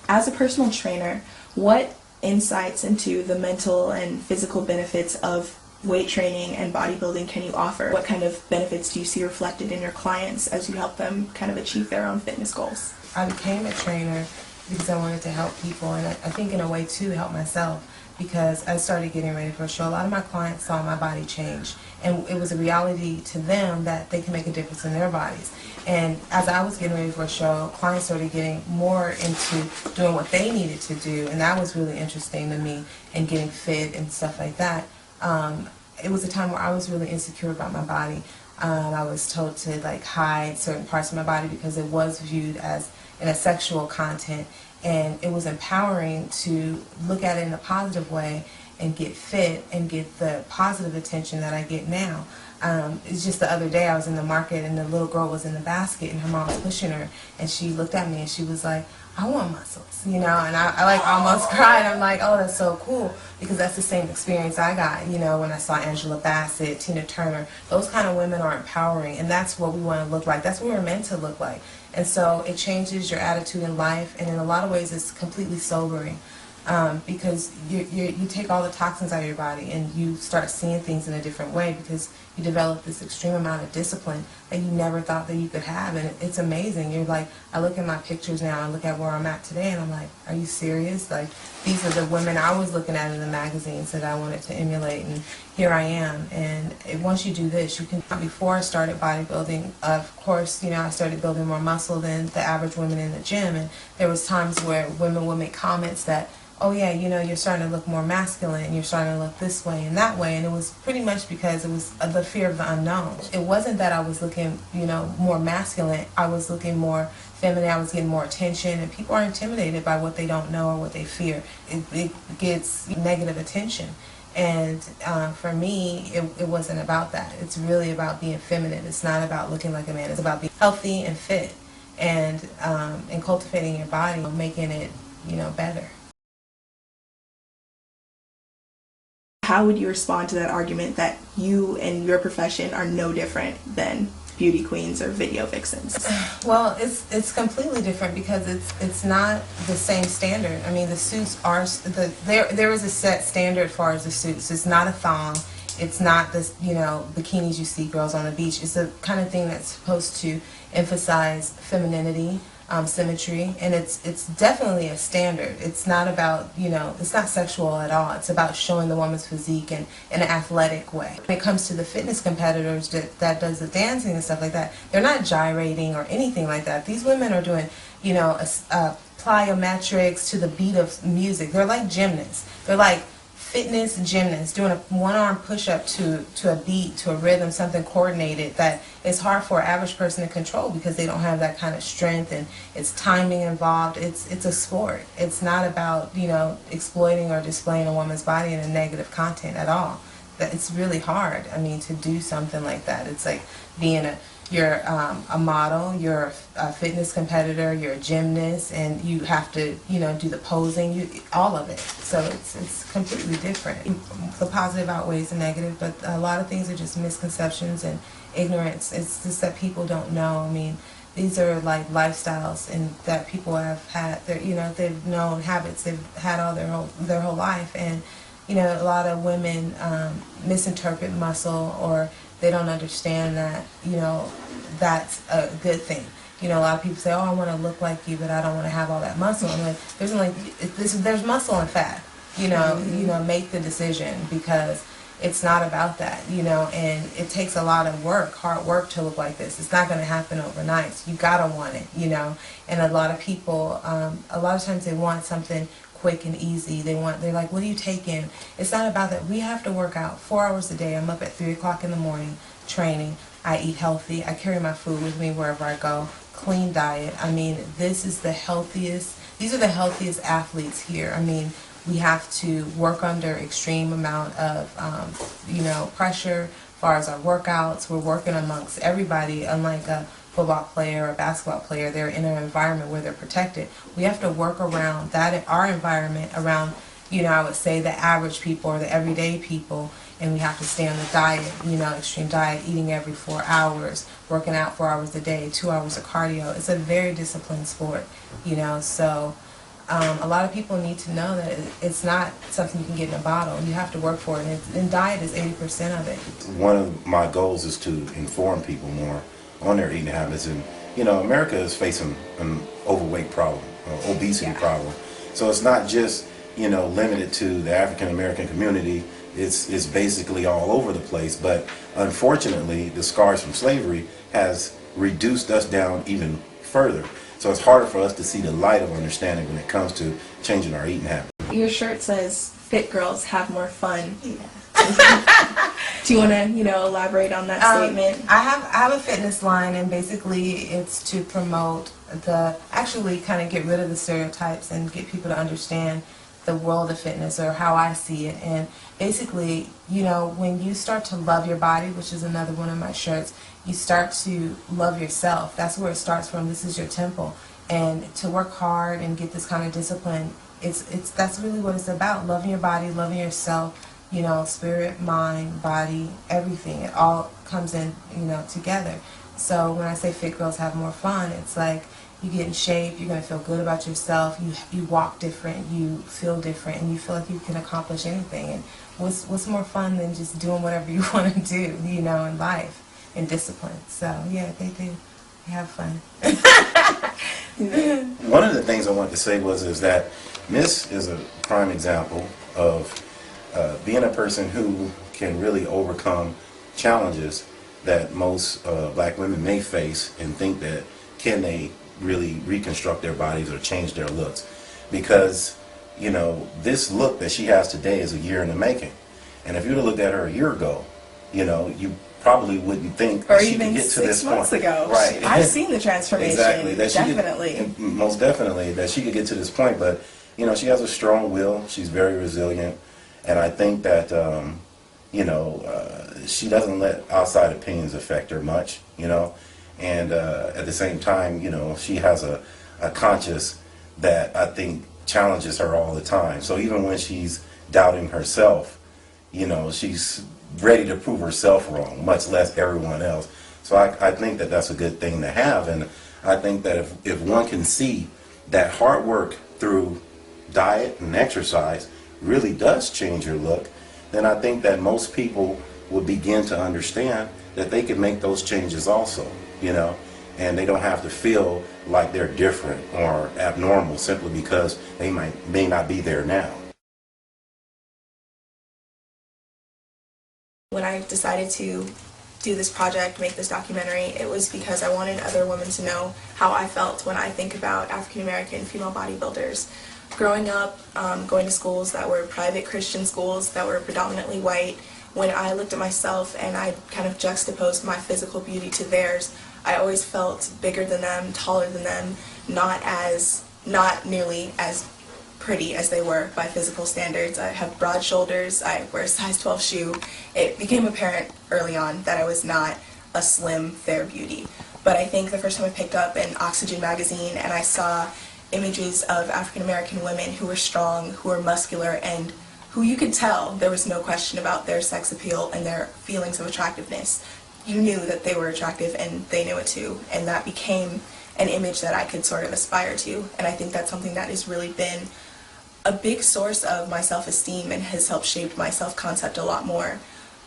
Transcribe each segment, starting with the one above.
As a personal trainer, what insights into the mental and physical benefits of weight training and bodybuilding can you offer? What kind of benefits do you see reflected in your clients as you help them kind of achieve their own fitness goals? I became a trainer because I wanted to help people, and I think in a way too help myself, because I started getting ready for a show. A lot of my clients saw my body change, and it was a reality to them that they can make a difference in their bodies. And as I was getting ready for a show, clients started getting more into doing what they needed to do, and that was really interesting to me, and getting fit and stuff like that. It was a time where I was really insecure about my body. I was told to like hide certain parts of my body because it was viewed as in a sexual content, and it was empowering to look at it in a positive way and get fit and get the positive attention that I get now. It's just the other day I was in the market and the little girl was in the basket and her mom was pushing her, and she looked at me and she was like, I want muscles, you know, and I like almost cried. I'm like, oh, that's so cool, because that's the same experience I got, you know, when I saw Angela Bassett, Tina Turner. Those kind of women are empowering, and that's what we want to look like. That's what we're meant to look like. And so it changes your attitude in life, and in a lot of ways it's completely sobering. Because you take all the toxins out of your body and you start seeing things in a different way, because you develop this extreme amount of discipline that you never thought that you could have, and it's amazing. You're like, I look at my pictures now and look at where I'm at today, and I'm like, are you serious? Like, these are the women I was looking at in the magazines that I wanted to emulate, and here I am. And once you do this, you can. Before I started bodybuilding, of course, you know, I started building more muscle than the average women in the gym, and there was times where women would make comments that, oh yeah, you know, you're starting to look more masculine, you're starting to look this way and that way, and it was pretty much because it was the fear of the unknown. It wasn't that I was looking, you know, more masculine, I was looking more feminine, I was getting more attention, and people are intimidated by what they don't know or what they fear. It gets negative attention, and for me, it wasn't about that. It's really about being feminine. It's not about looking like a man, it's about being healthy and fit, and cultivating your body, making it, you know, better. How would you respond to that argument that you and your profession are no different than beauty queens or video vixens? Well, it's completely different, because it's not the same standard. I mean, the suits are there is a set standard as far as the suits. It's not a thong. It's not this, you know, bikinis you see girls on the beach. It's the kind of thing that's supposed to emphasize femininity, symmetry, and it's definitely a standard. It's not about, you know, it's not sexual at all. It's about showing the woman's physique in an athletic way. When it comes to the fitness competitors that does the dancing and stuff like that, they're not gyrating or anything like that. These women are doing, you know, plyometrics to the beat of music. They're like gymnasts. They're like fitness gymnasts doing a one-arm push-up to a beat, to a rhythm, something coordinated that is hard for an average person to control, because they don't have that kind of strength, and it's timing involved. It's a sport. It's not about, you know, exploiting or displaying a woman's body in a negative content at all. That it's really hard. I mean, to do something like that, it's like being you're a model, you're a fitness competitor, you're a gymnast, and you have to, you know, do the posing, all of it. So it's completely different. The positive outweighs the negative, but a lot of things are just misconceptions and ignorance. It's just that people don't know. I mean, these are like lifestyles, and that people have had. You know, they've known habits they've had all their whole life, and you know, a lot of women misinterpret muscle, or they don't understand that, you know, that's a good thing. You know, a lot of people say, oh, I want to look like you, but I don't want to have all that muscle. I'm like, there's muscle and fat. You know, make the decision, because it's not about that, you know, and it takes a lot of work, hard work, to look like this. It's not going to happen overnight. So you got to want it, you know, and a lot of people, a lot of times they want something quick and easy. They're like, what are you taking? It's not about that. We have to work out 4 hours a day. I'm up at 3 o'clock in the morning training. I eat healthy. I carry my food with me wherever I go. Clean diet. I mean, this is the healthiest. These are the healthiest athletes here. I mean, we have to work under extreme amount of, you know, pressure as far as our workouts. We're working amongst everybody, unlike a football player or a basketball player. They're in an environment where they're protected. We have to work around that, our environment, around I would say the average people or the everyday people, and we have to stay on the diet, extreme diet, eating every 4 hours, working out 4 hours a day, 2 hours of cardio. It's a very disciplined sport, so a lot of people need to know that it's not something you can get in a bottle. You have to work for it, and diet is 80% of it. One of my goals is to inform people more on their eating habits, and America is facing an overweight problem, obesity problem. So it's not just limited to the African American community. It's basically all over the place. But unfortunately, the scars from slavery has reduced us down even further. So it's harder for us to see the light of understanding when it comes to changing our eating habits. Your shirt says "Fit girls have more fun." Do you want to, elaborate on that statement? I have a fitness line, and basically it's to promote actually kind of get rid of the stereotypes and get people to understand the world of fitness, or how I see it. And basically, when you start to love your body, which is another one of my shirts, you start to love yourself. That's where it starts from. This is your temple. And to work hard and get this kind of discipline, that's really what it's about. Loving your body, loving yourself, spirit, mind, body, everything. It all comes in, together. So when I say fit girls have more fun, it's like you get in shape, you're going to feel good about yourself, you walk different, you feel different, and you feel like you can accomplish anything. And what's more fun than just doing whatever you want to do, in life, and discipline. So yeah, they have fun. One of the things I wanted to say is that Miss is a prime example of being a person who can really overcome challenges that most black women may face, and think that can they really reconstruct their bodies or change their looks. Because this look that she has today is a year in the making, and if you'd have looked at her a year ago, you probably wouldn't think or she even could get to 6 this months point. ago. Right. I've seen the transformation. Exactly. Definitely. Most definitely that she could get to this point. But she has a strong will. She's very resilient, and I think that she doesn't let outside opinions affect her much. And at the same time, she has a conscience that I think challenges her all the time. So even when she's doubting herself, she's ready to prove herself wrong, much less everyone else. So I think that that's a good thing to have. And I think that if one can see that hard work through diet and exercise really does change your look, then I think that most people will begin to understand that they can make those changes also, and they don't have to feel like they're different or abnormal simply because they may not be there now. When I decided to do this project, make this documentary, it was because I wanted other women to know how I felt when I think about African American female bodybuilders. Growing up, going to schools that were private Christian schools that were predominantly white, when I looked at myself and I kind of juxtaposed my physical beauty to theirs, I always felt bigger than them, taller than them, not nearly as pretty as they were by physical standards. I have broad shoulders, I wear a size 12 shoe. It became apparent early on that I was not a slim, fair beauty. But I think the first time I picked up an Oxygen magazine and I saw images of African American women who were strong, who were muscular, and who you could tell there was no question about their sex appeal and their feelings of attractiveness. You knew that they were attractive and they knew it too, and that became an image that I could sort of aspire to. And I think that's something that has really been a big source of my self-esteem and has helped shape my self-concept a lot more.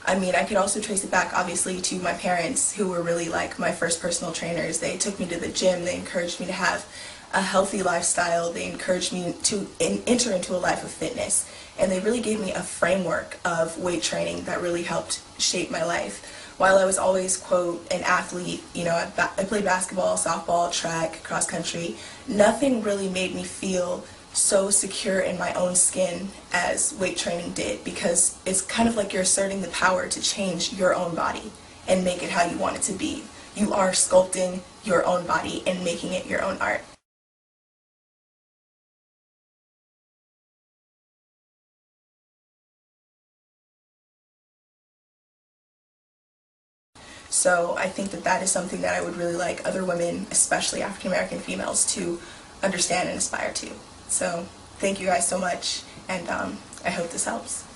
I mean, I could also trace it back, obviously, to my parents, who were really like my first personal trainers. They took me to the gym, they encouraged me to have a healthy lifestyle, they encouraged me to enter into a life of fitness, and they really gave me a framework of weight training that really helped shape my life. While I was always, quote, an athlete, I played basketball, softball, track, cross country, nothing really made me feel so secure in my own skin as weight training did, because it's kind of like you're asserting the power to change your own body and make it how you want it to be. You are sculpting your own body and making it your own art. So I think that that is something that I would really like other women, especially African American females, to understand and aspire to. So thank you guys so much, and I hope this helps.